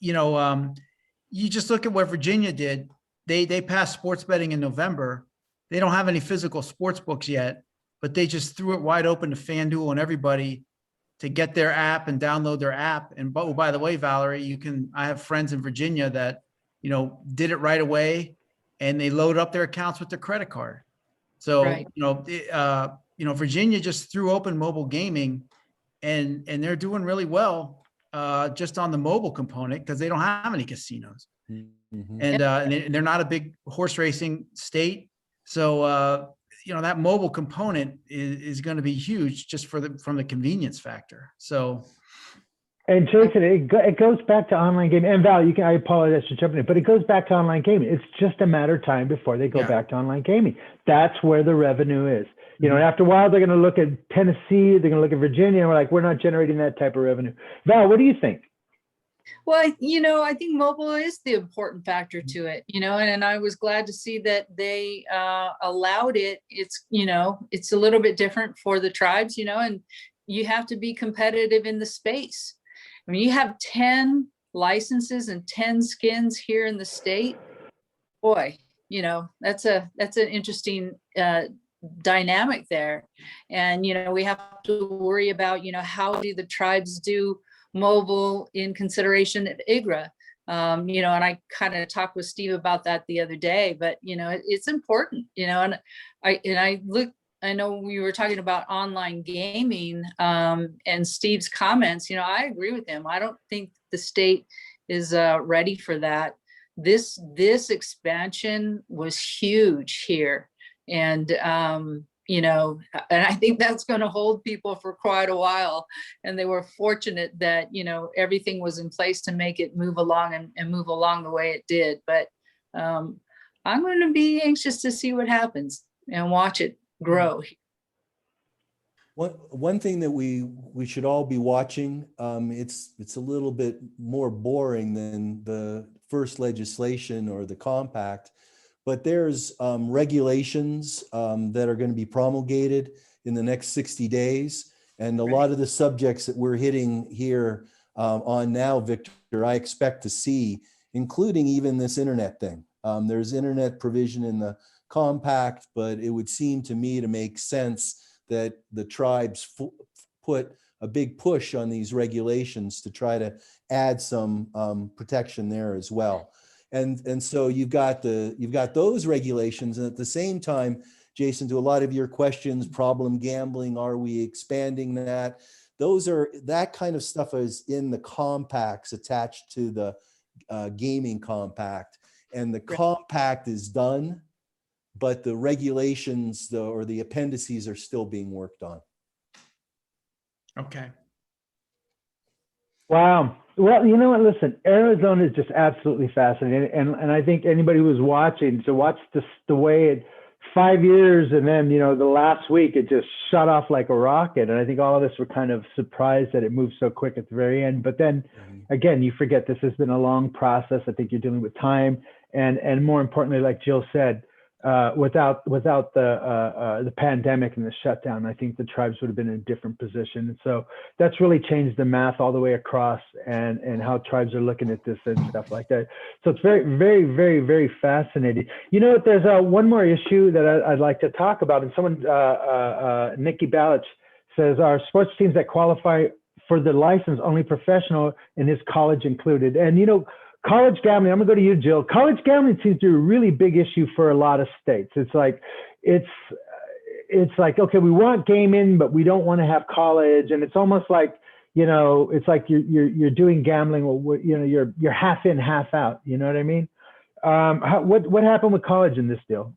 you just look at what Virginia did. They passed sports betting in November. They don't have any physical sports books yet, but they just threw it wide open to FanDuel and everybody to get their app and download their app. And by the way, Valerie, I have friends in Virginia that did it right away, and they load up their accounts with their credit card. So Right. Virginia just threw open mobile gaming, and they're doing really well just on the mobile component because they don't have any casinos. Mhm. And they're not a big horse racing state. So, that mobile component is going to be huge just from the convenience factor. So. And Jason, it goes back to online gaming. And Val, I apologize for jumping in, but it goes back to online gaming. It's just a matter of time before they go back to online gaming. That's where the revenue is. And after a while, they're going to look at Tennessee, they're going to look at Virginia, and we're like, we're not generating that type of revenue. Val, what do you think? Well, I think mobile is the important factor to it, and I was glad to see that they allowed it. It's, it's a little bit different for the tribes, and you have to be competitive in the space. I mean, you have 10 licenses and 10 skins here in the state. Boy, that's an interesting dynamic there. And, we have to worry about, how do the tribes do mobile in consideration at IGRA, and I kind of talked with Steve about that the other day, but it's important, and I know we were talking about online gaming, and Steve's comments, I agree with him. I don't think the state is ready for that. This expansion was huge here, and and I think that's going to hold people for quite a while. And they were fortunate that, everything was in place to make it move along and move along the way it did. But I'm going to be anxious to see what happens and watch it grow. One thing that we should all be watching, it's a little bit more boring than the first legislation or the compact, but there's regulations that are going to be promulgated in the next 60 days. And a lot of the subjects that we're hitting here on now, Victor, I expect to see, including even this internet thing. There's internet provision in the compact, but it would seem to me to make sense that the tribes put a big push on these regulations to try to add some protection there as well. And so you've got those regulations, and at the same time, Jason, to a lot of your questions, problem gambling, are we expanding that? That kind of stuff is in the compacts attached to the gaming compact, and the compact is done, but the regulations or the appendices are still being worked on. Okay. Wow. Well, you know what? Listen, Arizona is just absolutely fascinating, and I think anybody who's watching to watch the way it 5 years, and then the last week it just shut off like a rocket, and I think all of us were kind of surprised that it moved so quick at the very end. But then again, you forget this has been a long process. I think you're dealing with time, and more importantly, like Jill said, without the pandemic and the shutdown, I think the tribes would have been in a different position. And so that's really changed the math all the way across, and how tribes are looking at this and stuff like that. So it's very, very, very, very fascinating. There's one more issue that I'd like to talk about. And someone, Nikki Balich, says, are sports teams that qualify for the license only professional, and is college included? And college gambling, I'm gonna go to you, Jill. College gambling seems to be a really big issue for a lot of states. It's like, okay, we want gaming, but we don't want to have college. And it's almost like, it's like you're doing gambling, or you're half in, half out. You know what I mean? What happened with college in this deal?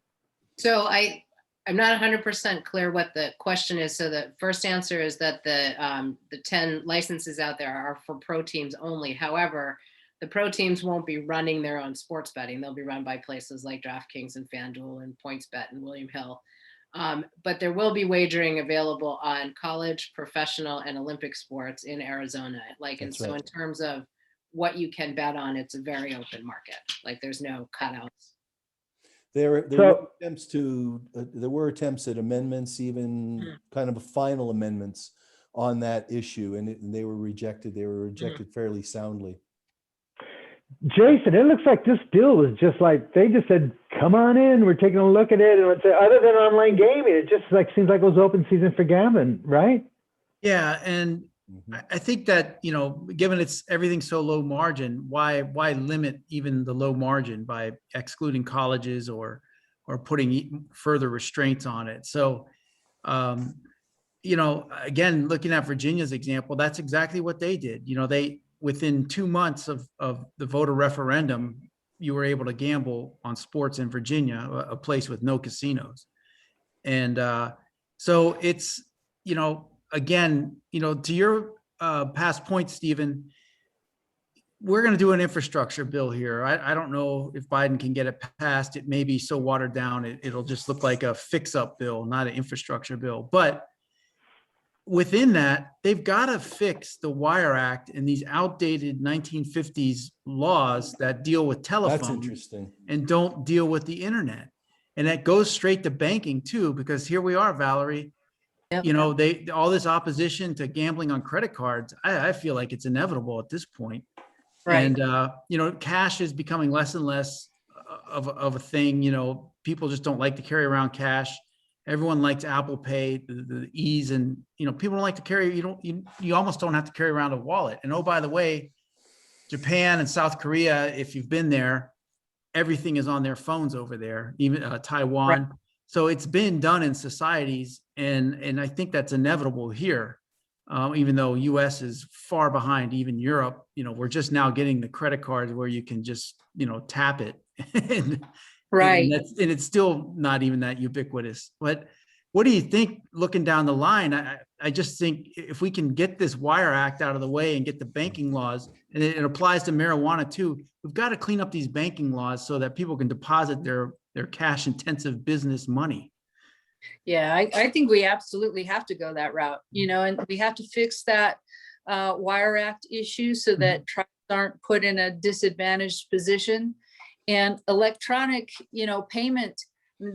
So I'm not 100% clear what the question is. So the first answer is that the 10 licenses out there are for pro teams only. However, the pro teams won't be running their own sports betting. They'll be run by places like DraftKings and FanDuel and PointsBet and William Hill. But there will be wagering available on college, professional, and Olympic sports in Arizona. In terms of what you can bet on, it's a very open market. There's no cutouts. There were attempts at amendments, even kind of final amendments on that issue, and they were rejected. They were rejected fairly soundly. Jason, it looks like this deal was just like, they just said, come on in, we're taking a look at it. And other than online gaming, it just seems like it was open season for gambling, right? Yeah. And I think that, given everything's so low margin, why limit even the low margin by excluding colleges or putting further restraints on it? So, again, looking at Virginia's example, that's exactly what they did. Within 2 months of the voter referendum, you were able to gamble on sports in Virginia, a place with no casinos. And so it's, again, to your past point, Stephen, we're going to do an infrastructure bill here. I don't know if Biden can get it passed. It may be so watered down, it'll just look like a fix-up bill, not an infrastructure bill. But within that, they've got to fix the Wire Act and these outdated 1950s laws that deal with telephone. That's interesting. And don't deal with the internet. And that goes straight to banking too, because here we are, Valerie. Yep. All this opposition to gambling on credit cards, I feel like it's inevitable at this point. Right. And cash is becoming less and less of a thing. People just don't like to carry around cash. Everyone likes Apple Pay, the ease, and people don't like to carry. You almost don't have to carry around a wallet. And oh, by the way, Japan and South Korea, if you've been there, everything is on their phones over there. Even Taiwan. Right. So it's been done in societies, and I think that's inevitable here. Even though U.S. is far behind, even Europe. We're just now getting the credit cards where you can just tap it. Right. And it's still not even that ubiquitous. But what do you think looking down the line? I just think if we can get this Wire Act out of the way and get the banking laws, and it applies to marijuana too, we've got to clean up these banking laws so that people can deposit their cash intensive business money. Yeah, I think we absolutely have to go that route, and we have to fix that Wire Act issue so that tribes aren't put in a disadvantaged position. And electronic, payment,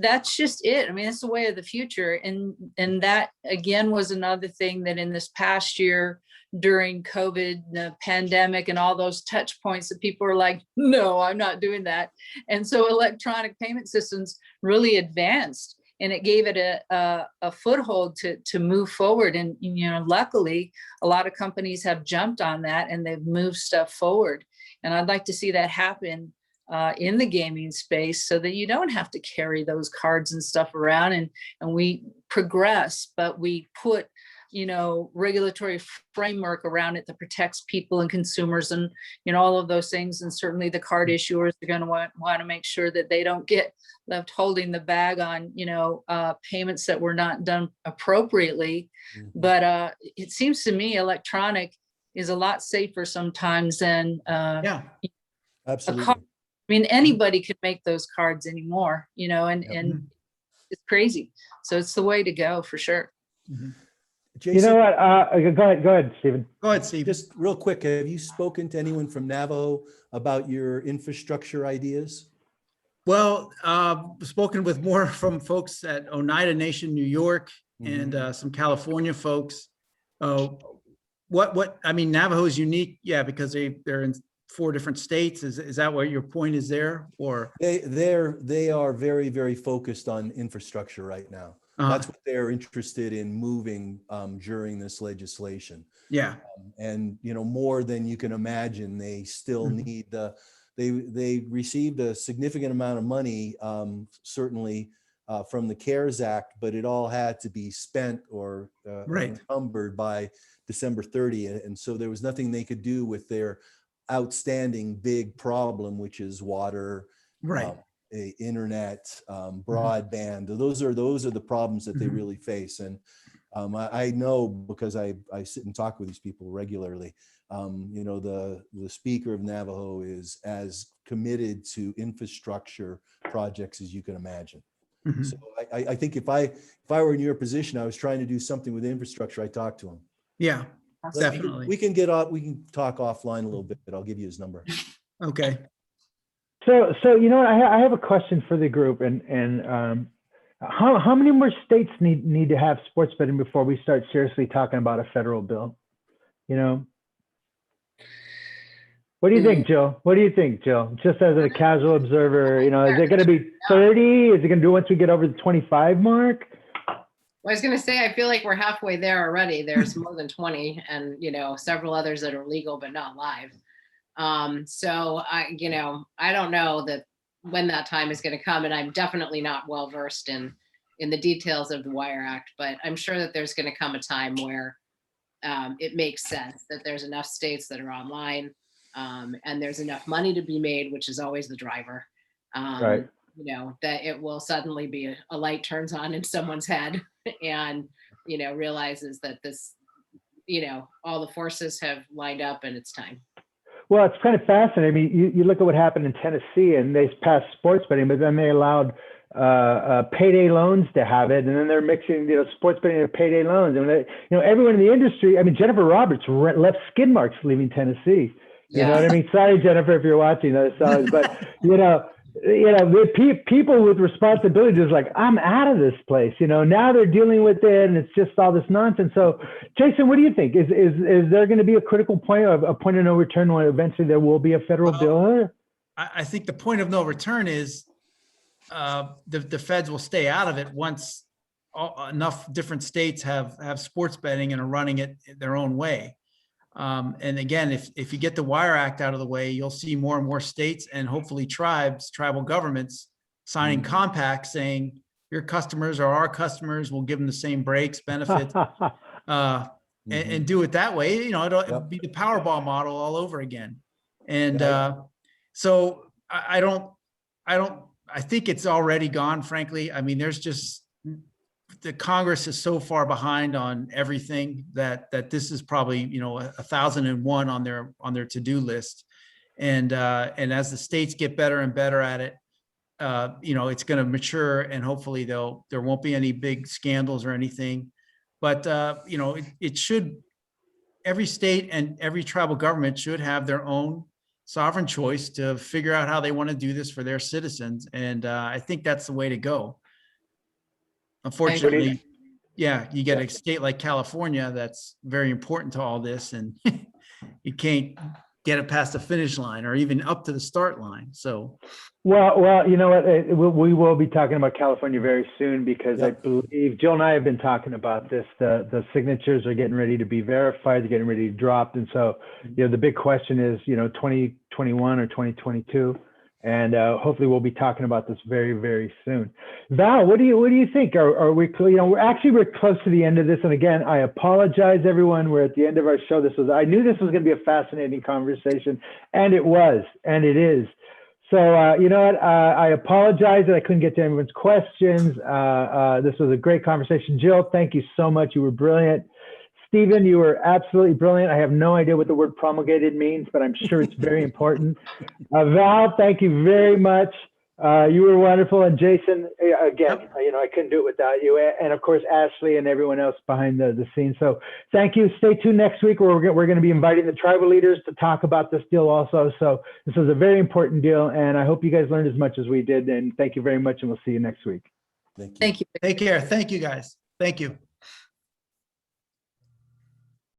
that's just it. I mean, it's the way of the future. And that, again, was another thing that in this past year during COVID, the pandemic, and all those touch points that people were like, no, I'm not doing that. And so electronic payment systems really advanced, and it gave it a foothold to move forward. And, luckily, a lot of companies have jumped on that and they've moved stuff forward. And I'd like to see that happen in the gaming space so that you don't have to carry those cards and stuff around, and we progress, but we put regulatory framework around it that protects people and consumers and, all of those things. And certainly the card issuers are going to want to make sure that they don't get left holding the bag on, payments that were not done appropriately. But it seems to me electronic is a lot safer sometimes than Yeah, Absolutely. I mean, anybody could make those cards anymore, and it's crazy. So it's the way to go for sure. Jason, You know what? Go ahead, Stephen. go ahead, Steve. just real quick, have you spoken to anyone from Navajo about your infrastructure ideas? Well, spoken with more from folks at Oneida Nation, New York, and some California folks. I mean, Navajo is unique, yeah, because they're in 4 different states. Is that what your point is there, or? They are very, very focused on infrastructure right now. That's what they're interested in moving during this legislation. Yeah. And, more than you can imagine, they still need they received a significant amount of money, certainly from the CARES Act, but it all had to be spent or encumbered by December 30th. And so there was nothing they could do with their outstanding big problem, which is water, internet, broadband. Those are the problems that they really face. And I know because I sit and talk with these people regularly. The speaker of Navajo is as committed to infrastructure projects as you can imagine. So I think if I were in your position, I was trying to do something with infrastructure, I'd talk to him. Yeah, definitely. We can talk offline a little bit, but I'll give you his number. Okay. So I have a question for the group, and how many more states need to have sports betting before we start seriously talking about a federal bill? What do you think, Jill? What do you think, Jill? Just as a casual observer, is it going to be 30? Is it going to do once we get over the 25 mark? I was going to say, I feel like we're halfway there already. There's more than 20 and, several others that are legal, but not live. So I don't know that when that time is going to come, and I'm definitely not well versed in the details of the Wire Act, but I'm sure that there's going to come a time where it makes sense that there's enough states that are online, and there's enough money to be made, which is always the driver. Right. That it will suddenly be a light turns on in someone's head and, realizes that this, all the forces have lined up and it's time. Well, it's kind of fascinating. I mean, you look at what happened in Tennessee, and they passed sports betting, but then they allowed payday loans to have it, and then they're mixing, sports betting and payday loans. And everyone in the industry. I mean, Jennifer Roberts left skid marks leaving Tennessee. You know what I mean? Sorry, Jennifer, if you're watching those songs, but the people with responsibility is like, I'm out of this place. Now they're dealing with it, and it's just all this nonsense. So, Jason, what do you think? Is there going to be a critical point, a point of no return, when eventually there will be a federal bill? I think the point of no return is the feds will stay out of it once enough different states have sports betting and are running it their own way. And again, if you get the Wire Act out of the way, you'll see more and more states and hopefully tribal governments signing compacts saying your customers are our customers. We'll give them the same breaks, benefits, and do it that way. It'll be the Powerball model all over again. And so I think it's already gone, frankly. I mean, there's just, the Congress is so far behind on everything that this is probably 1,001 on their to-do list, and as the states get better and better at it, it's going to mature, and hopefully there won't be any big scandals or anything. But it should, every state and every tribal government should have their own sovereign choice to figure out how they want to do this for their citizens, and I think that's the way to go. Unfortunately, you get a state like California that's very important to all this, and you can't get it past the finish line or even up to the start line. So, well, you know what? We will be talking about California very soon, because I believe Jill and I have been talking about this. The signatures are getting ready to be verified. They're getting ready to drop, and so the big question is, 2021 or 2022. And hopefully we'll be talking about this very, very soon. Val, what do you think? Are we, we're close to the end of this. And again, I apologize, everyone. We're at the end of our show. I knew this was going to be a fascinating conversation, and it was, and it is. So, you know what? I apologize that I couldn't get to everyone's questions. This was a great conversation. Jill, thank you so much. You were brilliant. Stephen, you were absolutely brilliant. I have no idea what the word promulgated means, but I'm sure it's very important. Val, thank you very much. You were wonderful. And Jason, again, I couldn't do it without you. And of course, Ashley and everyone else behind the scenes. So thank you. Stay tuned next week. We're going to be inviting the tribal leaders to talk about this deal also. So this was a very important deal. And I hope you guys learned as much as we did. And thank you very much. And we'll see you next week. Thank you. Thank you. Take care. Thank you, guys. Thank you.